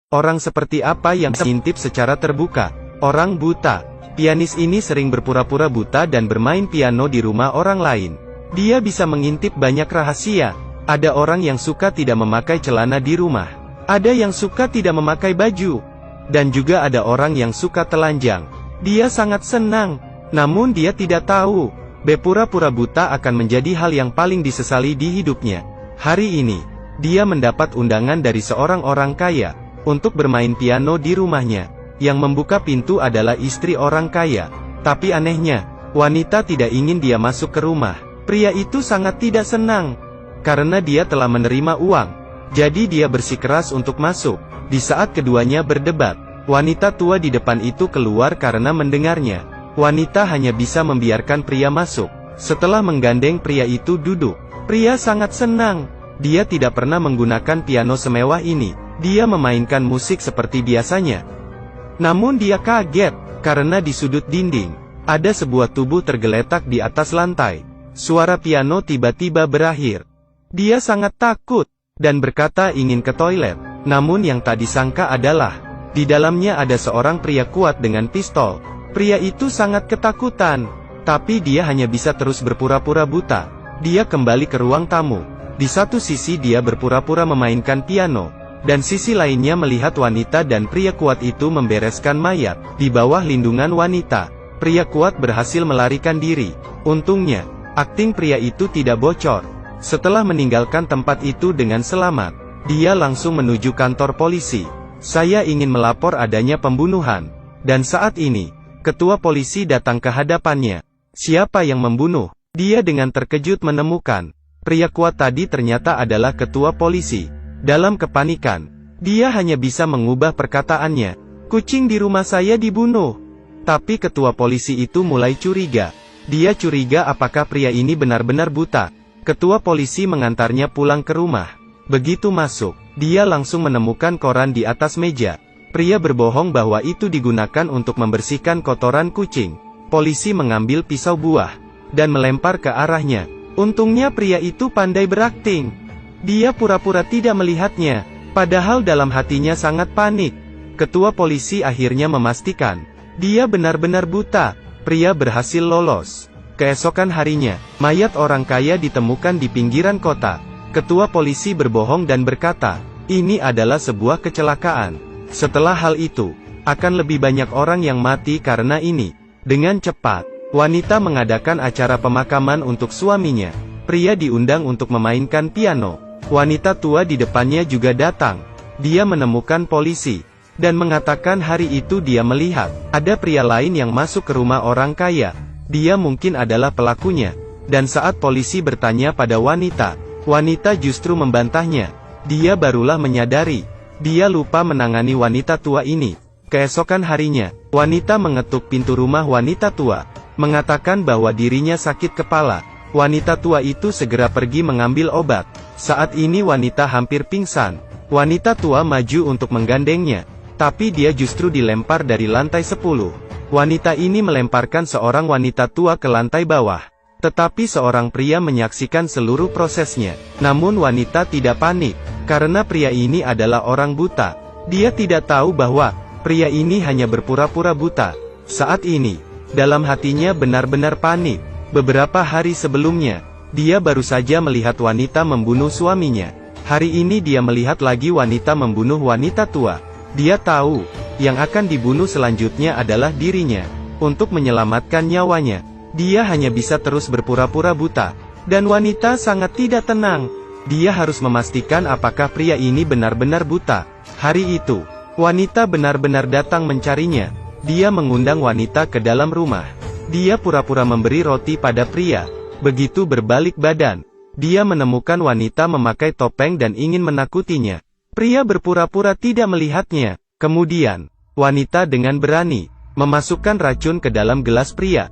Orang seperti apa yang mengintip secara terbuka? Orang buta. Pianis ini sering berpura-pura buta dan bermain piano di rumah orang lain. Dia bisa mengintip banyak rahasia. Ada orang yang suka tidak memakai celana di rumah. Ada yang suka tidak memakai baju. Dan juga ada orang yang suka telanjang. Dia sangat senang. Namun dia tidak tahu, berpura-pura buta akan menjadi hal yang paling disesali di hidupnya. Hari ini, dia mendapat undangan dari seorang orang kaya untuk bermain piano di rumahnya. Yang membuka pintu adalah istri orang kaya. Tapi anehnya, wanita tidak ingin dia masuk ke rumah. Pria itu sangat tidak senang, karena dia telah menerima uang. Jadi dia bersikeras untuk masuk. Di saat keduanya berdebat, wanita tua di depan itu keluar karena mendengarnya. Wanita hanya bisa membiarkan pria masuk. Setelah menggandeng pria itu duduk, pria sangat senang. Dia tidak pernah menggunakan piano semewah ini. Dia memainkan musik seperti biasanya. Namun dia kaget, karena di sudut dinding, ada sebuah tubuh tergeletak di atas lantai. Suara piano tiba-tiba berakhir. Dia sangat takut, dan berkata ingin ke toilet. Namun yang tak disangka adalah, di dalamnya ada seorang pria kuat dengan pistol. Pria itu sangat ketakutan, tapi dia hanya bisa terus berpura-pura buta. Dia kembali ke ruang tamu. Di satu sisi dia berpura-pura memainkan piano, dan sisi lainnya melihat wanita dan pria kuat itu membereskan mayat. Di bawah lindungan wanita, pria kuat berhasil melarikan diri. Untungnya, akting pria itu tidak bocor. Setelah meninggalkan tempat itu dengan selamat, dia langsung menuju kantor polisi. Saya ingin melapor adanya pembunuhan. Dan saat ini, ketua polisi datang ke hadapannya. Siapa yang membunuh? Dia dengan terkejut menemukan, pria kuat tadi ternyata adalah ketua polisi. Dalam kepanikan, dia hanya bisa mengubah perkataannya. Kucing di rumah saya dibunuh. Tapi ketua polisi itu mulai curiga. Dia curiga apakah pria ini benar-benar buta. Ketua polisi mengantarnya pulang ke rumah. Begitu masuk, dia langsung menemukan koran di atas meja. Pria berbohong bahwa itu digunakan untuk membersihkan kotoran kucing. Polisi mengambil pisau buah dan melempar ke arahnya. Untungnya pria itu pandai berakting. Dia pura-pura tidak melihatnya, padahal dalam hatinya sangat panik. Ketua polisi akhirnya memastikan, dia benar-benar buta. Pria berhasil lolos. Keesokan harinya, mayat orang kaya ditemukan di pinggiran kota. Ketua polisi berbohong dan berkata, ini adalah sebuah kecelakaan. Setelah hal itu, akan lebih banyak orang yang mati karena ini. Dengan cepat, wanita mengadakan acara pemakaman untuk suaminya. Pria diundang untuk memainkan piano. Wanita tua di depannya juga datang. Dia menemukan polisi, dan mengatakan hari itu dia melihat, ada pria lain yang masuk ke rumah orang kaya. Dia mungkin adalah pelakunya. Dan saat polisi bertanya pada wanita, wanita justru membantahnya. Dia barulah menyadari, dia lupa menangani wanita tua ini. Keesokan harinya, wanita mengetuk pintu rumah wanita tua, mengatakan bahwa dirinya sakit kepala. Wanita tua itu segera pergi mengambil obat. Saat ini wanita hampir pingsan. Wanita tua maju untuk menggandengnya, tapi dia justru dilempar dari lantai 10. Wanita ini melemparkan seorang wanita tua ke lantai bawah. Tetapi seorang pria menyaksikan seluruh prosesnya. Namun wanita tidak panik, karena pria ini adalah orang buta. Dia tidak tahu bahwa pria ini hanya berpura-pura buta. Saat ini, dalam hatinya benar-benar panik. Beberapa hari sebelumnya, dia baru saja melihat wanita membunuh suaminya. Hari ini dia melihat lagi wanita membunuh wanita tua. Dia tahu, yang akan dibunuh selanjutnya adalah dirinya. Untuk menyelamatkan nyawanya, dia hanya bisa terus berpura-pura buta. Dan wanita sangat tidak tenang. Dia harus memastikan apakah pria ini benar-benar buta. Hari itu, wanita benar-benar datang mencarinya. Dia mengundang wanita ke dalam rumah. Dia pura-pura memberi roti pada pria. Begitu berbalik badan, dia menemukan wanita memakai topeng dan ingin menakutinya. Pria berpura-pura tidak melihatnya. Kemudian, wanita dengan berani memasukkan racun ke dalam gelas pria.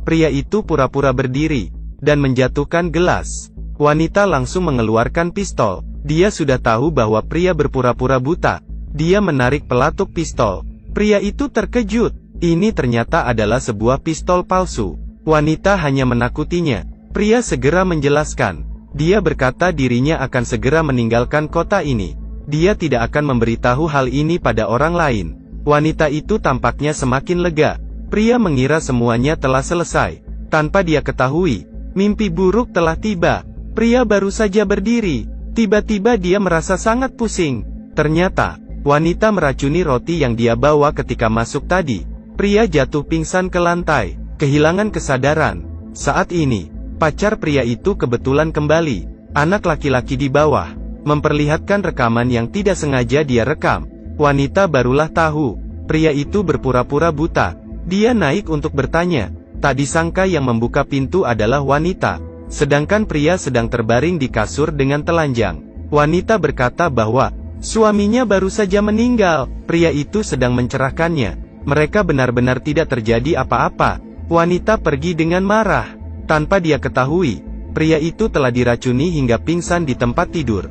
Pria itu pura-pura berdiri dan menjatuhkan gelas. Wanita langsung mengeluarkan pistol. Dia sudah tahu bahwa pria berpura-pura buta. Dia menarik pelatuk pistol. Pria itu terkejut. Ini ternyata adalah sebuah pistol palsu. Wanita hanya menakutinya. Pria segera menjelaskan. Dia berkata dirinya akan segera meninggalkan kota ini. dia tidak akan memberitahu hal ini pada orang lain. Wanita itu tampaknya semakin lega. Pria mengira semuanya telah selesai. Tanpa dia ketahui, mimpi buruk telah tiba. Pria baru saja berdiri. Tiba-tiba dia merasa sangat pusing. Ternyata, wanita meracuni roti yang dia bawa ketika masuk tadi. Pria jatuh pingsan ke lantai, kehilangan kesadaran. Saat ini, pacar pria itu kebetulan kembali. Anak laki-laki di bawah memperlihatkan rekaman yang tidak sengaja dia rekam. Wanita barulah tahu, pria itu berpura-pura buta. Dia naik untuk bertanya. Tak disangka yang membuka pintu adalah wanita. Sedangkan pria sedang terbaring di kasur dengan telanjang. Wanita berkata bahwa suaminya baru saja meninggal. Pria itu sedang mencerahkannya. Mereka benar-benar tidak terjadi apa-apa. Wanita pergi dengan marah. Tanpa dia ketahui, pria itu telah diracuni hingga pingsan di tempat tidur.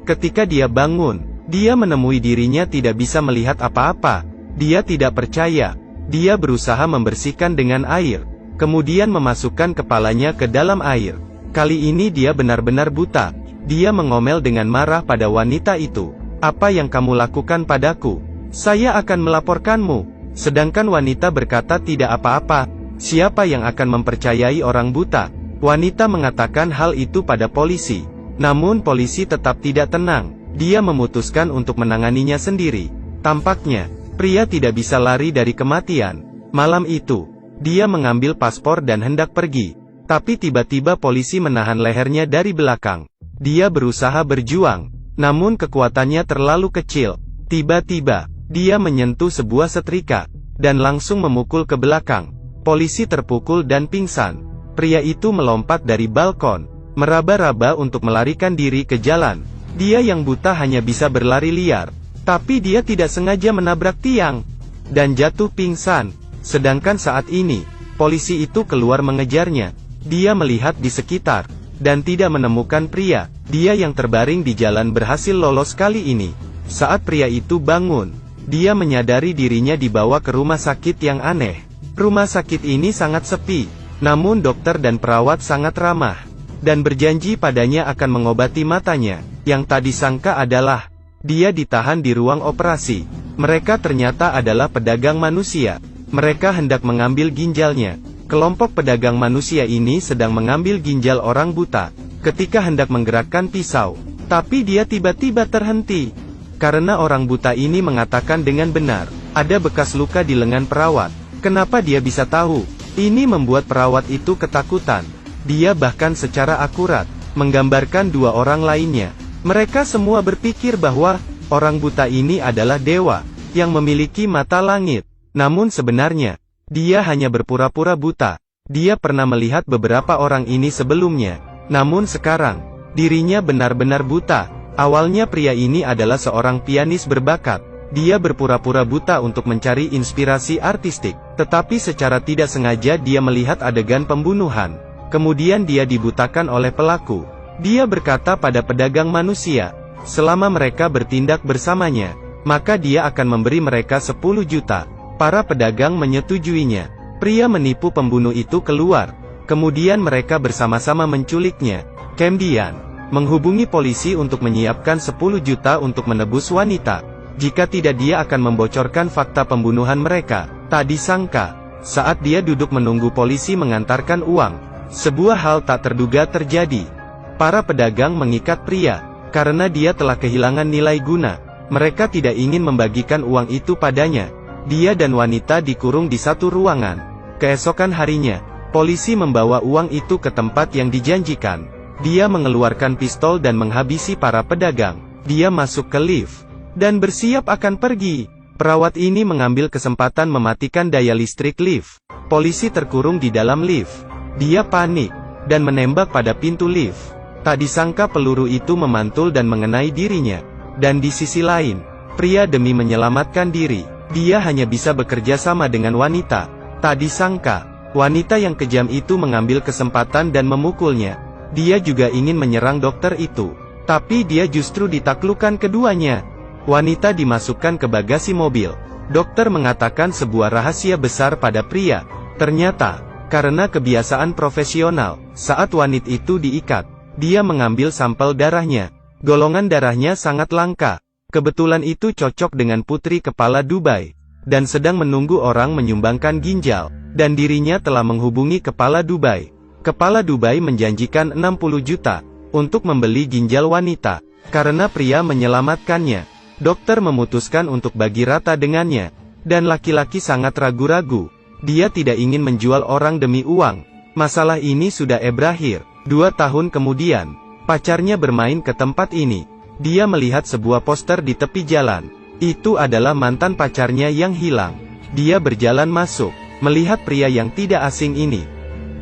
Ketika dia bangun, dia menemui dirinya tidak bisa melihat apa-apa. Dia tidak percaya. Dia berusaha membersihkan dengan air, kemudian memasukkan kepalanya ke dalam air. Kali ini dia benar-benar buta. Dia mengomel dengan marah pada wanita itu. "Apa yang kamu lakukan padaku? Saya akan melaporkanmu." Sedangkan wanita berkata tidak apa-apa. Siapa yang akan mempercayai orang buta? Wanita mengatakan hal itu pada polisi. Namun polisi tetap tidak tenang. Dia memutuskan untuk menanganinya sendiri. Tampaknya, pria tidak bisa lari dari kematian. Malam itu, dia mengambil paspor dan hendak pergi. Tapi tiba-tiba polisi menahan lehernya dari belakang. Dia berusaha berjuang, namun kekuatannya terlalu kecil. Tiba-tiba, dia menyentuh sebuah setrika, dan langsung memukul ke belakang. Polisi terpukul dan pingsan. Pria itu melompat dari balkon, meraba-raba untuk melarikan diri ke jalan. Dia yang buta hanya bisa berlari liar. Tapi dia tidak sengaja menabrak tiang, dan jatuh pingsan. Sedangkan saat ini, polisi itu keluar mengejarnya. Dia melihat di sekitar, dan tidak menemukan pria. Dia yang terbaring di jalan berhasil lolos kali ini. Saat pria itu bangun, dia menyadari dirinya dibawa ke rumah sakit yang aneh. Rumah sakit ini sangat sepi, namun dokter dan perawat sangat ramah, dan berjanji padanya akan mengobati matanya. Yang tak disangka adalah, dia ditahan di ruang operasi. Mereka ternyata adalah pedagang manusia. Mereka hendak mengambil ginjalnya. Kelompok pedagang manusia ini sedang mengambil ginjal orang buta. Ketika hendak menggerakkan pisau, tapi dia tiba-tiba terhenti. Karena orang buta ini mengatakan dengan benar, ada bekas luka di lengan perawat. Kenapa dia bisa tahu? Ini membuat perawat itu ketakutan. Dia bahkan secara akurat menggambarkan dua orang lainnya. Mereka semua berpikir bahwa orang buta ini adalah dewa yang memiliki mata langit. Namun sebenarnya, dia hanya berpura-pura buta. Dia pernah melihat beberapa orang ini sebelumnya. Namun sekarang, dirinya benar-benar buta. Awalnya pria ini adalah seorang pianis berbakat. Dia berpura-pura buta untuk mencari inspirasi artistik. Tetapi secara tidak sengaja dia melihat adegan pembunuhan. Kemudian dia dibutakan oleh pelaku. Dia berkata pada pedagang manusia, selama mereka bertindak bersamanya, maka dia akan memberi mereka 10 juta. Para pedagang menyetujuinya. Pria menipu pembunuh itu keluar. Kemudian mereka bersama-sama menculiknya. Kemudian, menghubungi polisi untuk menyiapkan 10 juta untuk menebus wanita. Jika tidak dia akan membocorkan fakta pembunuhan mereka. Tak disangka, saat dia duduk menunggu polisi mengantarkan uang, sebuah hal tak terduga terjadi. Para pedagang mengikat pria, karena dia telah kehilangan nilai guna. Mereka tidak ingin membagikan uang itu padanya. Dia dan wanita dikurung di satu ruangan. Keesokan harinya, polisi membawa uang itu ke tempat yang dijanjikan. Dia mengeluarkan pistol dan menghabisi para pedagang. Dia masuk ke lift, dan bersiap akan pergi. Perawat ini mengambil kesempatan mematikan daya listrik lift. Polisi terkurung di dalam lift. Dia panik, dan menembak pada pintu lift. Tak disangka peluru itu memantul dan mengenai dirinya. Dan di sisi lain, pria demi menyelamatkan diri, dia hanya bisa bekerja sama dengan wanita. Tak disangka, wanita yang kejam itu mengambil kesempatan dan memukulnya. Dia juga ingin menyerang dokter itu. Tapi dia justru ditaklukkan keduanya. Wanita dimasukkan ke bagasi mobil. Dokter mengatakan sebuah rahasia besar pada pria. Ternyata, karena kebiasaan profesional, saat wanita itu diikat, dia mengambil sampel darahnya. Golongan darahnya sangat langka. Kebetulan itu cocok dengan putri kepala Dubai, dan sedang menunggu orang menyumbangkan ginjal, dan dirinya telah menghubungi kepala Dubai. Kepala Dubai menjanjikan 60 juta, untuk membeli ginjal wanita, karena pria menyelamatkannya. Dokter memutuskan untuk bagi rata dengannya, dan laki-laki sangat ragu-ragu. Dia tidak ingin menjual orang demi uang. Masalah ini sudah berakhir. 2 tahun kemudian, pacarnya bermain ke tempat ini. Dia melihat sebuah poster di tepi jalan. Itu adalah mantan pacarnya yang hilang. Dia berjalan masuk, melihat pria yang tidak asing ini.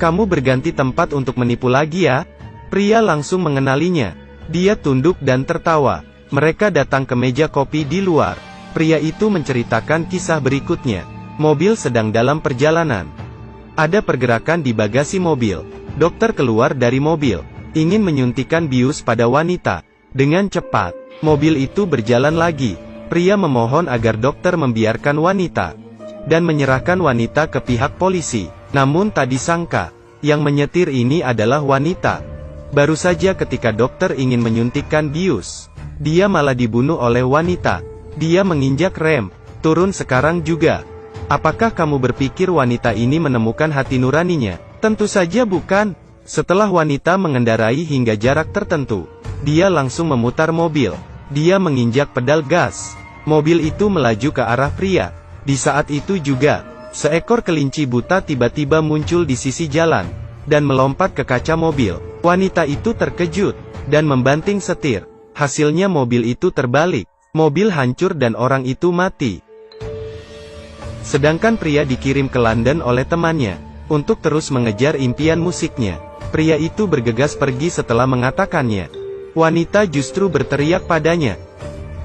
"Kamu berganti tempat untuk menipu lagi ya?" Pria langsung mengenalinya. Dia tunduk dan tertawa. Mereka datang ke meja kopi di luar. Pria itu menceritakan kisah berikutnya. Mobil sedang dalam perjalanan. Ada pergerakan di bagasi mobil. Dokter keluar dari mobil, ingin menyuntikkan bius pada wanita. Dengan cepat, mobil itu berjalan lagi. Pria memohon agar dokter membiarkan wanita, dan menyerahkan wanita ke pihak polisi. Namun tak disangka, yang menyetir ini adalah wanita. Baru saja ketika dokter ingin menyuntikkan bius, dia malah dibunuh oleh wanita. Dia menginjak rem, turun sekarang juga. Apakah kamu berpikir wanita ini menemukan hati nuraninya? Tentu saja bukan. Setelah wanita mengendarai hingga jarak tertentu, dia langsung memutar mobil. Dia menginjak pedal gas. Mobil itu melaju ke arah pria. Di saat itu juga, seekor kelinci buta tiba-tiba muncul di sisi jalan, dan melompat ke kaca mobil. Wanita itu terkejut, dan membanting setir. Hasilnya mobil itu terbalik. Mobil hancur dan orang itu mati. Sedangkan pria dikirim ke London oleh temannya, untuk terus mengejar impian musiknya. Pria itu bergegas pergi setelah mengatakannya. Wanita justru berteriak padanya,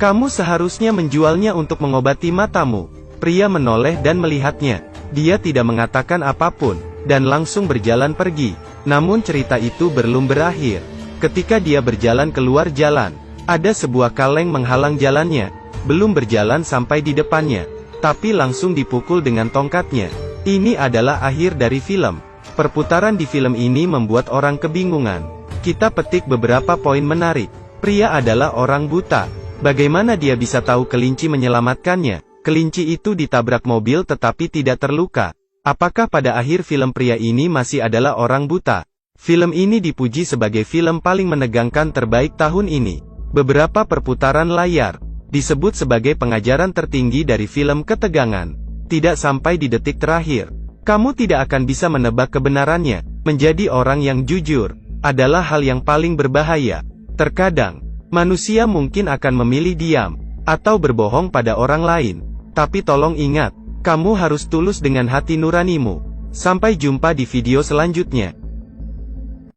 "Kamu seharusnya menjualnya untuk mengobati matamu." Pria menoleh dan melihatnya. Dia tidak mengatakan apapun, dan langsung berjalan pergi. Namun cerita itu belum berakhir. Ketika dia berjalan keluar jalan, ada sebuah kaleng menghalang jalannya. Belum berjalan sampai di depannya, tapi langsung dipukul dengan tongkatnya. Ini adalah akhir dari film. Perputaran di film ini membuat orang kebingungan. Kita petik beberapa poin menarik. Pria adalah orang buta. Bagaimana dia bisa tahu kelinci menyelamatkannya? Kelinci itu ditabrak mobil tetapi tidak terluka. Apakah pada akhir film pria ini masih adalah orang buta? Film ini dipuji sebagai film paling menegangkan terbaik tahun ini. Beberapa perputaran layar disebut sebagai pengajaran tertinggi dari film ketegangan. Tidak sampai di detik terakhir, kamu tidak akan bisa menebak kebenarannya. Menjadi orang yang jujur adalah hal yang paling berbahaya. Terkadang, manusia mungkin akan memilih diam atau berbohong pada orang lain. Tapi tolong ingat, kamu harus tulus dengan hati nuranimu. Sampai jumpa di video selanjutnya.